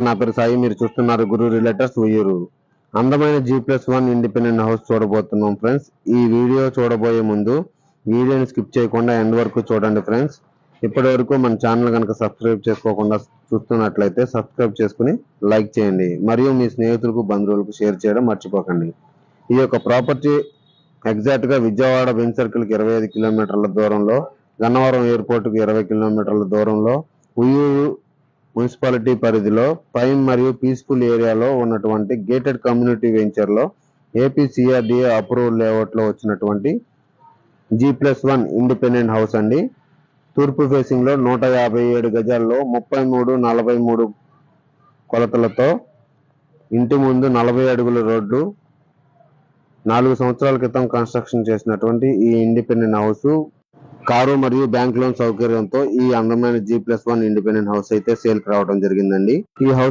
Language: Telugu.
నా పేరు సాయి. మీరు చూస్తున్నారు గురు రిలేటర్స్ ఉయ్యూరు. అందమైన G+1 ఇండిపెండెంట్ హౌస్ చూడబోతున్నాం ఫ్రెండ్స్. ఈ వీడియో చూడబోయే ముందు వీడియోని స్కిప్ చేయకుండా ఎండ్ వరకు చూడండి ఫ్రెండ్స్. ఇప్పటి వరకు మన ఛానల్ కనుక సబ్స్క్రైబ్ చేసుకోకుండా చూస్తున్నట్లయితే సబ్స్క్రైబ్ చేసుకుని లైక్ చేయండి, మరియు మీ స్నేహితులకు బంధువులకు షేర్ చేయడం మర్చిపోకండి. ఈ యొక్క ప్రాపర్టీ ఎగ్జాక్ట్ గా విజయవాడ బెంచ్ సర్కిల్ కి 25 కిలోమీటర్ల దూరంలో, గన్నవరం ఎయిర్పోర్ట్ కు 20 కిలోమీటర్ల దూరంలో, ఉయ్యూరు మున్సిపాలిటీ పరిధిలో ప్రైమ్ మరియు పీస్ఫుల్ ఏరియాలో ఉన్నటువంటి గేటెడ్ కమ్యూనిటీ వెంచర్ లో APCRDA అప్రూవల్ లేఅవుట్ లో వచ్చినటువంటి G+1 ఇండిపెండెంట్ హౌస్ అండి. తూర్పు ఫేసింగ్ లో 157 గజాల్లో 33-43 కొలతలతో, ఇంటి ముందు 40 అడుగుల రోడ్డు, 4 సంవత్సరాల క్రితం కన్స్ట్రక్షన్ చేసినటువంటి ఈ ఇండిపెండెంట్ హౌస్ కారు మరియు బ్యాంక్ లోన్ సౌకర్యంతో ఈ అందమైన G+1 ఇండిపెండెంట్ హౌస్ అయితే సేల్ కి రావడం జరిగిందండి. ఈ హౌస్